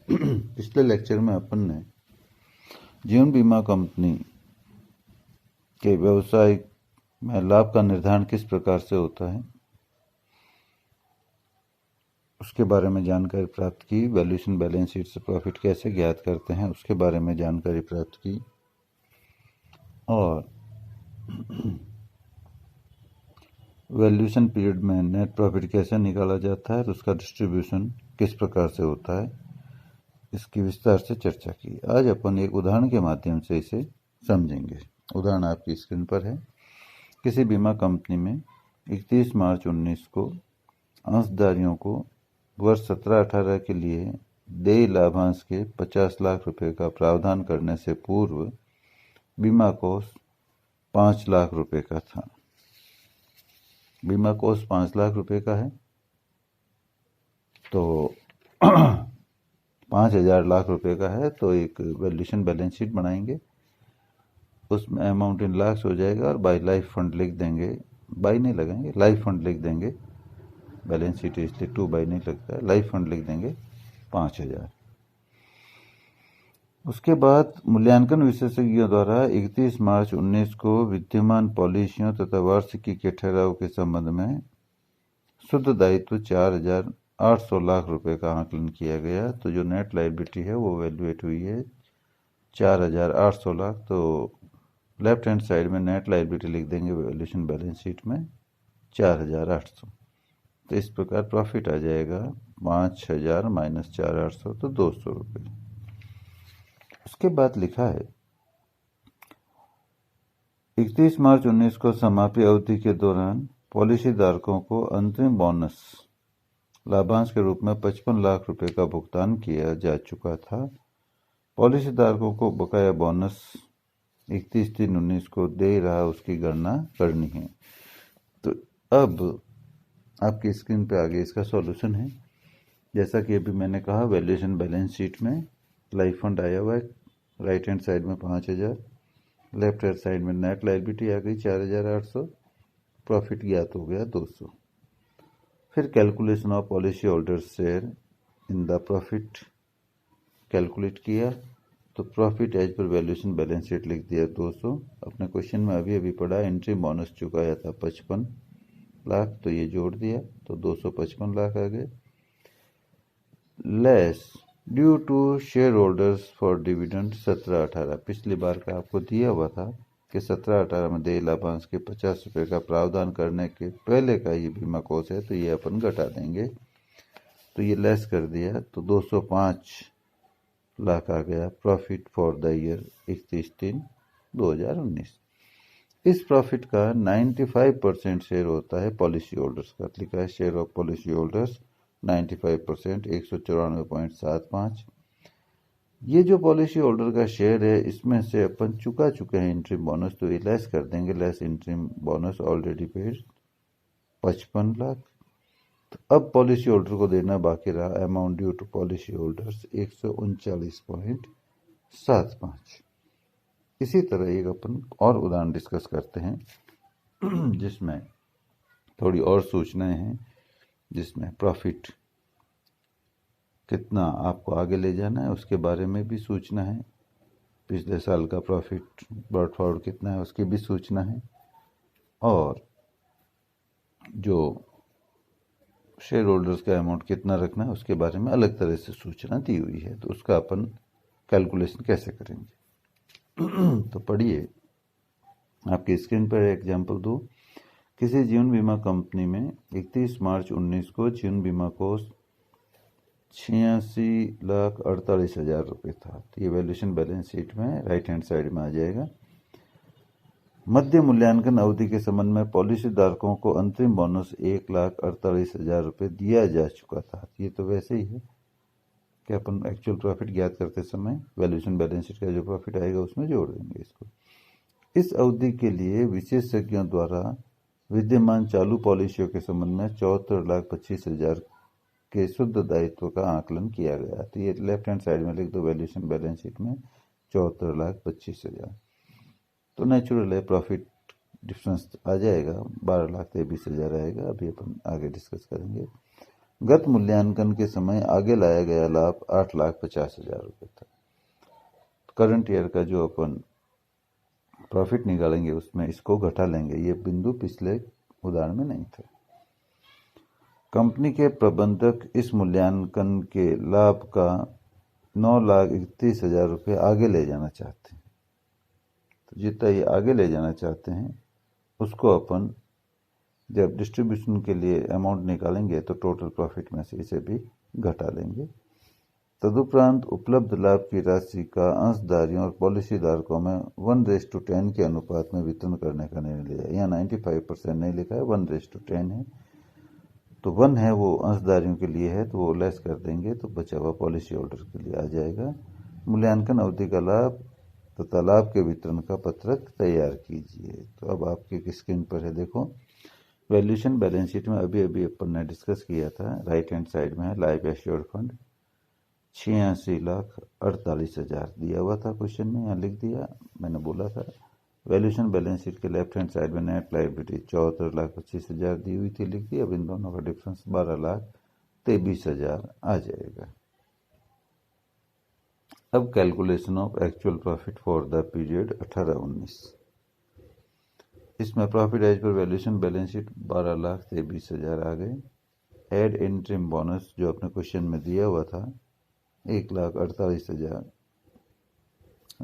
पिछले लेक्चर में अपन ने जीवन बीमा कंपनी के व्यवसाय में लाभ का निर्धारण किस प्रकार से होता है उसके बारे में जानकारी प्राप्त की। वैल्यूएशन बैलेंस शीट से प्रॉफिट कैसे ज्ञात करते हैं उसके बारे में जानकारी प्राप्त की और वैल्यूएशन पीरियड में नेट प्रॉफिट कैसे निकाला जाता है तो उसका डिस्ट्रीब्यूशन किस प्रकार से होता है इसकी विस्तार से चर्चा की। आज अपन एक उदाहरण के माध्यम से इसे समझेंगे। उदाहरण आपकी स्क्रीन पर है। किसी बीमा कंपनी में 31 मार्च 19 को अंशधारियों को वर्ष 17-18 के लिए देय लाभांश के 50 लाख रुपए का प्रावधान करने से पूर्व बीमा कोष 5 लाख रुपए का था। बीमा कोष 5 लाख रुपए का है तो 5,000 लाख रुपए का है तो एक वैल्यूएशन बैलेंस शीट बनाएंगे। उसमें अमाउंट इन लाख्स हो जाएगा और बाय लाइफ फंड लिख देंगे। बाय नहीं लगाएंगे, लाइफ फंड लिख देंगे। बैलेंस शीट इसलिए 2 बाय नहीं लगता है, लाइफ फंड लिख देंगे 5,000। उसके बाद मूल्यांकन विशेषज्ञों द्वारा 31 मार्च 19 को विद्यमान पॉलिसियों तथा वार्षिकी के ठहराव के संबंध में शुद्ध दायित्व 4,800 लाख रुपए का आकलन किया गया। तो जो नेट लायबिलिटी है वो वैल्यूएट हुई है 4,800 लाख। तो लेफ्ट हैंड साइड में नेट लायबिलिटी लिख देंगे वैल्यूएशन बैलेंस शीट में 4,800। तो इस प्रकार प्रॉफिट आ जाएगा 5,000 माइनस 4,800 तो 200 रुपये। उसके बाद लिखा है 31 मार्च 19 को समाप्ति अवधि के दौरान पॉलिसी धारकों को अंतरिम बोनस लाभांश के रूप में 55 लाख रुपए का भुगतान किया जा चुका था। पॉलिसी धारकों को बकाया बोनस 31/3/19 को दे रहा उसकी गणना करनी है। तो अब आपकी स्क्रीन पे आगे इसका सॉल्यूशन है। जैसा कि अभी मैंने कहा वैल्यूएशन बैलेंस शीट में लाइफ फंड आया हुआ है, राइट हैंड साइड में 5,000, लेफ्ट हैंड साइड में नेट लायबिलिटी आ गई 4,800, प्रॉफिट ज्ञात हो गया 200। फिर calculation of policy holder share in the profit calculate किया तो profit as per valuation balance sheet लिख दिया 200। अपने क्वेश्चन में अभी पढ़ा एंट्री बोनस चुकाया था 55 लाख तो ये जोड़ दिया तो 255 लाख आ गए। Less due to share holders for dividend 17-18, पिछली बार का आपको दिया हुआ था कि 17-18 में देय लाभांश के 50 रुपये का प्रावधान करने के पहले का ये बीमा कोष है तो ये अपन घटा देंगे। तो ये लेस कर दिया तो 205 लाख आ गया प्रॉफिट फॉर द ईयर 31/3/2019। इस प्रॉफिट का 95% शेयर होता है पॉलिसी होल्डर्स का। लिखा है शेयर ऑफ पॉलिसी होल्डर्स 95% 194.75। ये जो पॉलिसी होल्डर का शेयर है इसमें से अपन चुका चुके हैं इंटरिम बोनस तो ये लेस कर देंगे। Less interim bonus already paid 55 lakh. तो अब पॉलिसी होल्डर को देना बाकी रहा amount due to policy holders 139.75। इसी तरह एक अपन और उदाहरण डिस्कस करते हैं जिसमें थोड़ी और सूचनाएं हैं, जिसमें प्रॉफिट कितना आपको आगे ले जाना है उसके बारे में भी सूचना है, पिछले साल का प्रॉफिट ब्रॉट फॉरवर्ड कितना है उसकी भी सूचना है, और जो शेयर होल्डर्स का अमाउंट कितना रखना है उसके बारे में अलग तरह से सूचना दी हुई है। तो उसका अपन कैलकुलेशन कैसे करेंगे तो पढ़िए आपकी स्क्रीन पर एग्जाम्पल 2। किसी जीवन बीमा कंपनी में 31 मार्च 19 को जीवन बीमा कोष 86,48,000 रुपये था। तो ये वैल्यूएशन बैलेंस शीट में राइट हैंड साइड में आ जाएगा। मध्य मूल्यांकन अवधि के संबंध में पॉलिसी धारकों को अंतरिम बोनस 1,48,000 रुपये दिया जा चुका था। ये तो वैसे ही है कि अपन एक्चुअल प्रॉफिट ज्ञात करते समय वैल्यूएशन बैलेंस शीट का जो प्रॉफिट आएगा उसमें जोड़ देंगे इसको। इस अवधि के लिए विशेषज्ञों द्वारा विद्यमान चालू पॉलिसियों के संबंध में 74,25,000 के शुद्ध दायित्व का आकलन किया गया। तो ये लेफ्ट हैंड साइड में लिख दो वैल्यूएशन बैलेंस शीट में 74,25,000। तो नेचुरल है प्रॉफिट डिफरेंस आ जाएगा 12,23,000 आएगा। अभी अपन आगे डिस्कस करेंगे। गत मूल्यांकन के समय आगे लाया गया लाभ 8,50,000 रुपये था। करंट ईयर का जो अपन प्रॉफिट निकालेंगे उसमें इसको घटा लेंगे। ये बिंदु पिछले उदाहरण में नहीं था। कंपनी के प्रबंधक इस मूल्यांकन के लाभ का 9,31,000 रुपये आगे ले जाना चाहते हैं। तो जितना ये आगे ले जाना चाहते हैं उसको अपन जब डिस्ट्रीब्यूशन के लिए अमाउंट निकालेंगे तो टोटल प्रॉफिट में से इसे भी घटा लेंगे। तदुपरांत उपलब्ध लाभ की राशि का अंशधारियों और पॉलिसी धारकों में 1:10 के अनुपात में वितरण करने का निर्णय लिया। यहाँ 95% नहीं लिखा है, 1:10 है। तो 1 है वो अंशधारियों के लिए है, तो वो लेस कर देंगे तो बचा हुआ पॉलिसी होल्डर के लिए आ जाएगा। मूल्यांकन अवधि का लाभ तथा लाभ के वितरण का पत्रक तैयार कीजिए। तो अब आपके स्क्रीन पर है, देखो वैल्यूएशन बैलेंस शीट में अभी अपन ने डिस्कस किया था। राइट हैंड साइड में है लाइफ एश्योर्ड फंड 86,48,000 दिया हुआ था क्वेश्चन में, यहाँ लिख दिया। मैंने बोला था वैल्यूएशन बैलेंस शीट के लेफ्ट हैंड साइड में नेट लायबिलिटी 74,25,000 दी हुई थी, लिख दी। अब इन दोनों का डिफरेंस 12,23,000 आ जाएगा। अब calculation of actual profit for the period 18-19। इसमें profit as per valuation balance sheet 12,23,000 आ गए। एड इंटरिम बोनस जो अपने क्वेश्चन में दिया हुआ था 1,48,000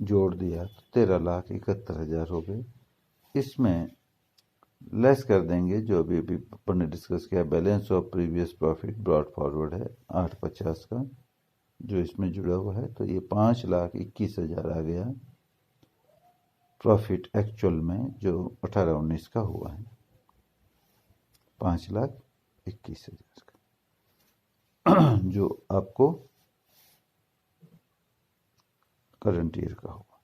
जोड़ दिया तो 13,71,000 हो गए। इसमें लेस कर देंगे जो अभी अपन ने डिस्कस किया, balance of previous profit brought forward है 850 का जो इसमें जुड़ा हुआ है, तो ये 5,21,000 आ गया प्रॉफिट एक्चुअल में जो 18-19 का हुआ है, 5,21,000 का जो आपको करंट ईयर का हुआ।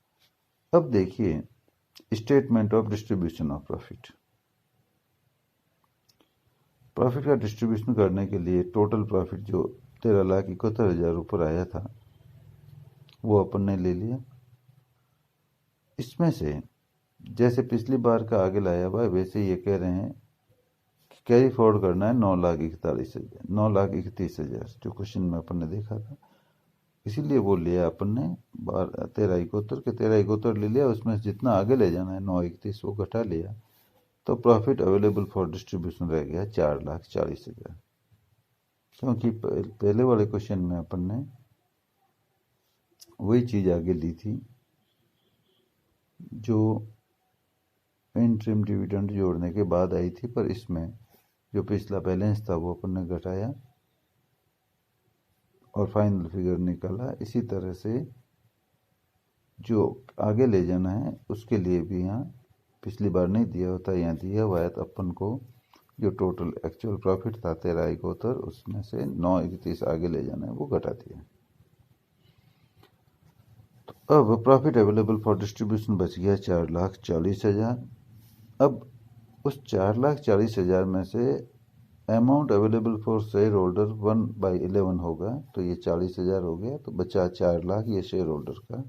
अब देखिए statement of distribution of profit. Profit का डिस्ट्रीब्यूशन करने के लिए टोटल प्रॉफिट जो 13,71,000 ऊपर आया था वो अपन ने ले लिया। इसमें से जैसे पिछली बार का आगे लाया हुआ है वैसे ये कह रहे हैं कि कैरी फॉरवर्ड करना है 9,31,000 जो क्वेश्चन में अपन ने देखा था, इसीलिए वो लिया अपन ने 13,71 के 13,71 ले लिया। उसमें जितना आगे ले जाना है 9,31 वो घटा लिया, तो प्रॉफिट अवेलेबल फॉर डिस्ट्रीब्यूशन रह गया 4,40,000। क्योंकि पहले वाले क्वेश्चन में अपन ने वही चीज आगे ली थी जो इंटरिम डिविडेंड जोड़ने के बाद आई थी, पर इसमें जो पिछला बैलेंस था वो अपन ने घटाया और फाइनल फिगर निकाला। इसी तरह से जो आगे ले जाना है उसके लिए भी यहाँ पिछली बार नहीं दिया होता, यहाँ दिया हुआ है, तो अपन को जो टोटल एक्चुअल प्रॉफिट था 13,71 उसमें से 9,31 आगे ले जाना है वो घटा दिया। तो अब प्रॉफिट अवेलेबल फॉर डिस्ट्रीब्यूशन बच गया 4,40,000। अब उस 4,40,000 में से amount available for share holder 1/11 होगा, तो ये 40,000 हो गया, तो बचा 4 लाख ये शेयर होल्डर का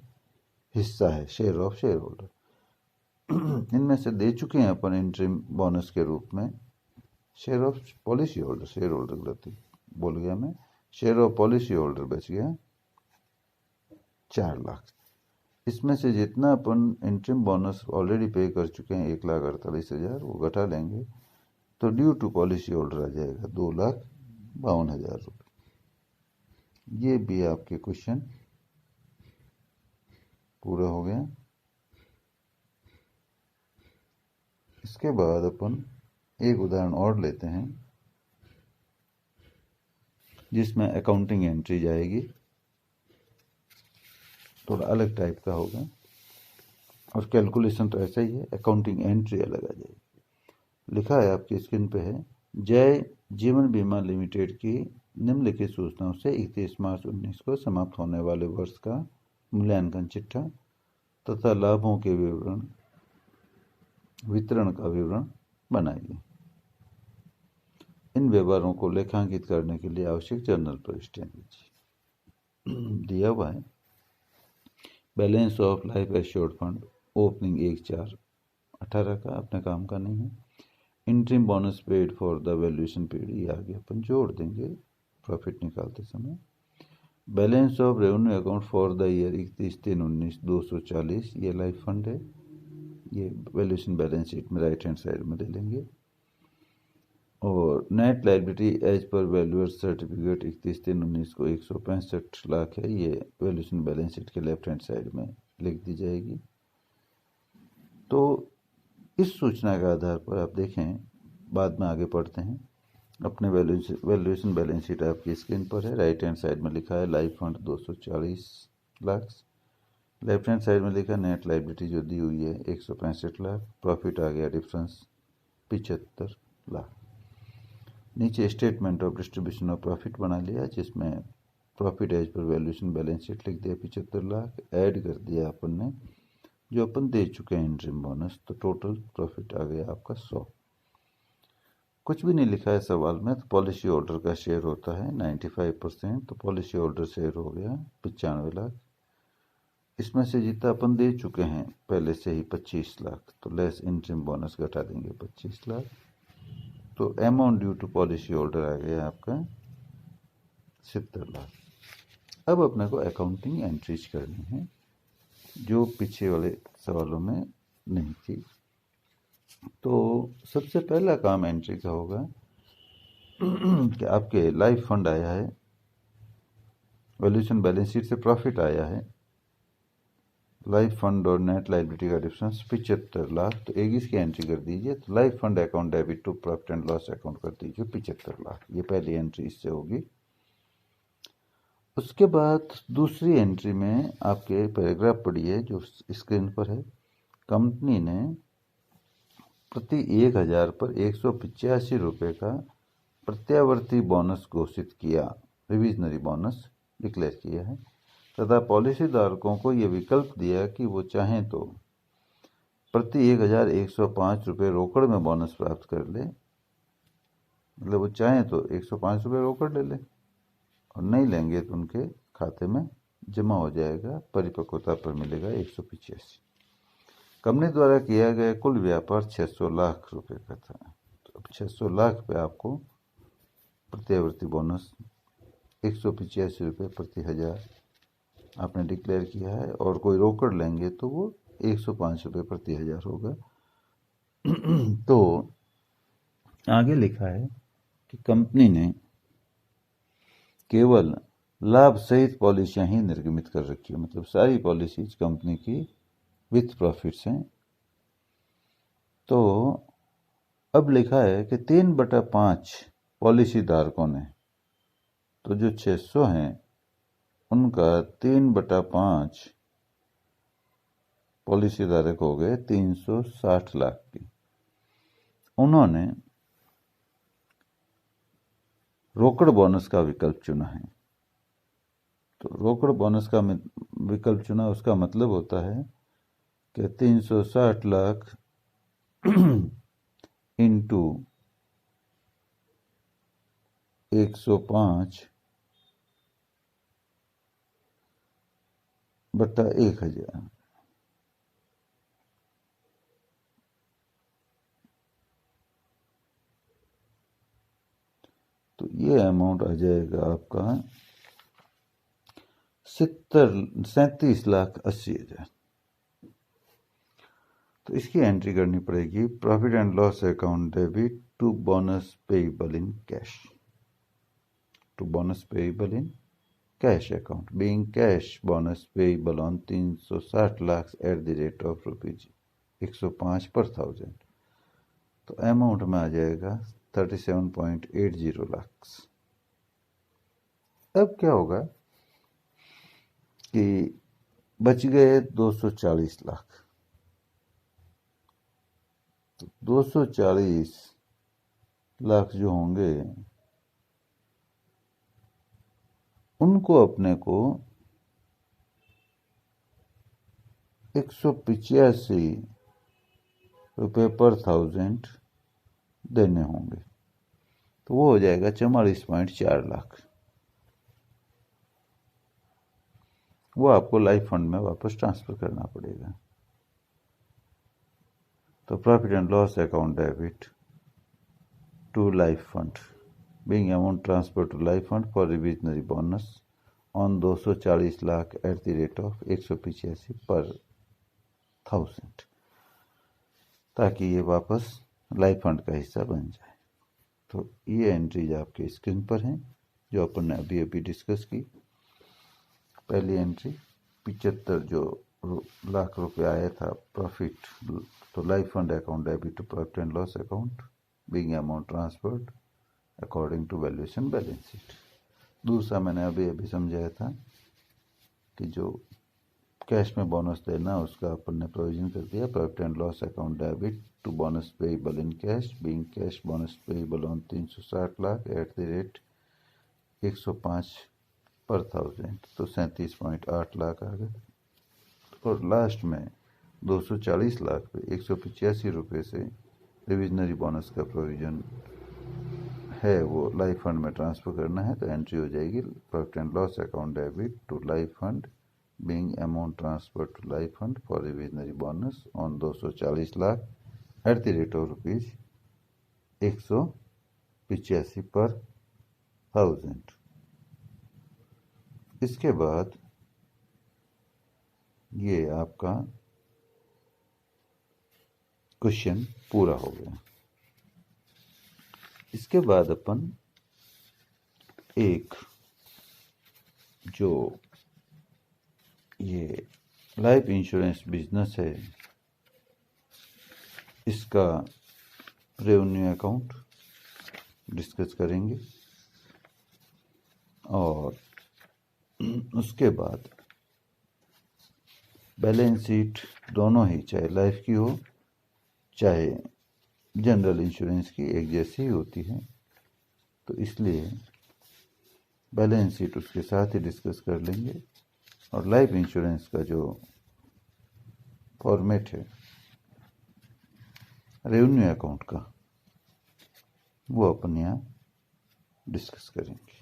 हिस्सा है, शेयर ऑफ शेयर होल्डर। इनमें से दे चुके हैं अपन इंटरिम बोनस के रूप में share of policy holder, share holder गलती बोल गया मैं, शेयर ऑफ पॉलिसी होल्डर बच गया 4 लाख। इसमें से जितना अपन इंटरिम बोनस ऑलरेडी पे कर चुके हैं 1,48,000 वो घटा लेंगे तो ड्यू टू पॉलिसी होल्डर आ जाएगा 2,52,000 रुपये। ये भी आपके क्वेश्चन पूरा हो गया। इसके बाद अपन एक उदाहरण और लेते हैं जिसमें अकाउंटिंग एंट्री जाएगी, थोड़ा अलग टाइप का होगा और कैलकुलेशन तो ऐसा ही है, अकाउंटिंग एंट्री अलग आ जाएगी। लिखा है आपकी स्क्रीन पे है, जय जीवन बीमा लिमिटेड की निम्नलिखित सूचनाओं से 31 मार्च 19 को समाप्त होने वाले वर्ष का मूल्यांकन चिट्ठा तथा लाभों के वितरण का विवरण बनाइए। इन व्यवहारों को लेखांकित करने के लिए आवश्यक जर्नल प्रविष्टियां दीजिए। दिया हुआ है balance of life assured fund opening 1/4/18 का, अपने काम का नहीं है। Interim bonus paid for the valuation period, ये आगे अपन जोड़ देंगे प्रॉफिट निकालते समय। Balance of revenue account for the year 31/3/19 240, ये लाइफ फंड है, ये वैल्यूएशन बैलेंस शीट में राइट हैंड साइड में ले लेंगे। और net liability as per valuer certificate 31/3/19 को 165 लाख है, ये वैल्यूएशन बैलेंस शीट के लेफ्ट हैंड साइड में लिख दी जाएगी। तो इस सूचना के आधार पर आप देखें, बाद में आगे पढ़ते हैं। अपने वैल्यूएशन बैलेंस शीट आपकी स्क्रीन पर है। राइट हैंड साइड में लिखा है life fund 240 lakh, left hand side में लिखा नेट लायबिलिटी जो दी हुई है 165 लाख, प्रॉफिट आ गया डिफरेंस 75 लाख। नीचे statement of distribution of profit बना लिया, जिसमें profit as per valuation balance sheet लिख दिया 75 लाख, ऐड कर दिया अपन ने जो अपन दे चुके हैं इंटरिम बोनस, तो टोटल प्रॉफिट आ गया आपका 100। कुछ भी नहीं लिखा है सवाल में, तो पॉलिसी होल्डर का शेयर होता है 95%, तो पॉलिसी होल्डर शेयर हो गया 95 लाख। इसमें से जितना अपन दे चुके हैं पहले से ही 25 लाख, तो लेस इंटरिम बोनस घटा देंगे 25 लाख, तो amount due to policy holder आ गया आपका 70 लाख। अब अपने को अकाउंटिंग एंट्रीज करनी है जो पीछे वाले सवालों में नहीं थी। तो सबसे पहला काम एंट्री का होगा कि आपके लाइफ फंड आया है, वैल्यूएशन बैलेंस शीट से प्रॉफिट आया है, लाइफ फंड और नेट लायबिलिटी का डिफरेंस 75 लाख, तो एक इसकी एंट्री कर दीजिए। तो life fund account debit to profit and loss account कर दीजिए 75 लाख, ये पहली एंट्री इससे होगी। उसके बाद दूसरी एंट्री में आपके पैराग्राफ पढ़िए जो स्क्रीन पर है। कंपनी ने प्रति 1000 पर 185 रुपये का प्रत्यावर्ती बोनस घोषित किया, रिविजनरी बोनस डिक्लेयर किया है, तथा पॉलिसी धारकों को यह विकल्प दिया कि वो चाहें तो प्रति 1105 रुपये रोकड़ में बोनस प्राप्त कर ले, मतलब वो चाहें तो 105 रुपये रोकड़ ले ले, और नहीं लेंगे तो उनके खाते में जमा हो जाएगा, परिपक्वता पर मिलेगा 185। कंपनी द्वारा किया गया कुल व्यापार 600 लाख रुपए का था, तो अब 600 लाख पे आपको प्रत्यावर्ती बोनस 185 रुपये प्रति 1000 आपने डिक्लेयर किया है, और कोई रोकड़ लेंगे तो वो 105 रुपये प्रति 1000 होगा। तो आगे लिखा है कि कंपनी ने केवल लाभ सहित पॉलिसियां ही निर्गमित कर रखी है, मतलब सारी पॉलिसीज कंपनी की विथ प्रॉफिट्स हैं। तो अब लिखा है कि 3/5 पॉलिसी धारकों ने, तो जो 600 हैं उनका 3/5 पॉलिसी धारक हो गए 360 लाख की। उन्होंने रोकड़ बोनस का विकल्प चुना है। तो रोकड़ बोनस का विकल्प चुना, उसका मतलब होता है कि 360 लाख इंटू 105 बटा 1000, तो ये अमाउंट आ जाएगा आपका 37,80,000। तो इसकी एंट्री करनी पड़ेगी profit and loss account debit to bonus payable in cash, to bonus payable in cash account being cash bonus payable on 360 lakh at the rate of ₹105 per 1000। तो अमाउंट में आ जाएगा 37.80 लाख। अब क्या होगा कि बच गए 240 लाख, तो 240 लाख जो होंगे उनको अपने को 185 रुपये पर 1000 देने होंगे, तो वो हो जाएगा 44.4 लाख। वो आपको लाइफ फंड में वापस ट्रांसफर करना पड़ेगा। तो profit and loss account debit to life fund being amount transferred to life fund for revisionary bonus on 240 lakh at the rate of 185 per 1000, ताकि ये वापस लाइफ फंड का हिस्सा बन जाए। तो ये एंट्रीज आपके स्क्रीन पर हैं जो अपन ने अभी अभी डिस्कस की। पहली एंट्री 75 जो लाख रुपए आया था प्रॉफिट, तो life fund account debit to profit and loss account being amount transferred according to valuation balance sheet. दूसरा मैंने अभी अभी समझाया था कि जो कैश में बोनस देना उसका अपन ने प्रोविजन कर दिया, profit and loss account debit to bonus payable in cash being cash bonus payable on 360 lakh at the rate 105 per 1000, तो 37.8 लाख आ गए। और लास्ट में 240 लाख पे 185 रुपये से रिविजनरी बोनस का प्रोविजन है वो लाइफ फंड में ट्रांसफ़र करना है, तो एंट्री हो जाएगी profit and loss account debit to life fund being amount transfer to life fund for reversionary bonus on 240 lakh at the rate of rupees 185 per 1000। इसके बाद ये आपका क्वेश्चन पूरा हो गया। इसके बाद अपन एक जो ये लाइफ इंश्योरेंस बिजनेस है इसका रेवेन्यू अकाउंट डिस्कस करेंगे और उसके बाद बैलेंस शीट दोनों ही, चाहे लाइफ की हो चाहे जनरल इंश्योरेंस की, एक जैसी ही होती है, तो इसलिए बैलेंस शीट उसके साथ ही डिस्कस कर लेंगे। और लाइफ इंश्योरेंस का जो फॉर्मेट है रेवेन्यू अकाउंट का, वो अपन यहाँ डिस्कस करेंगे।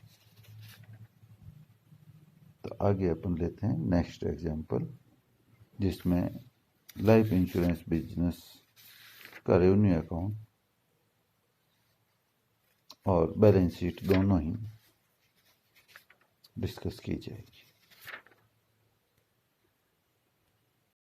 तो आगे अपन लेते हैं नेक्स्ट एग्जाम्पल, जिसमें लाइफ इंश्योरेंस बिजनेस का रेवेन्यू अकाउंट और बैलेंस शीट दोनों ही डिस्कस की जाएगी।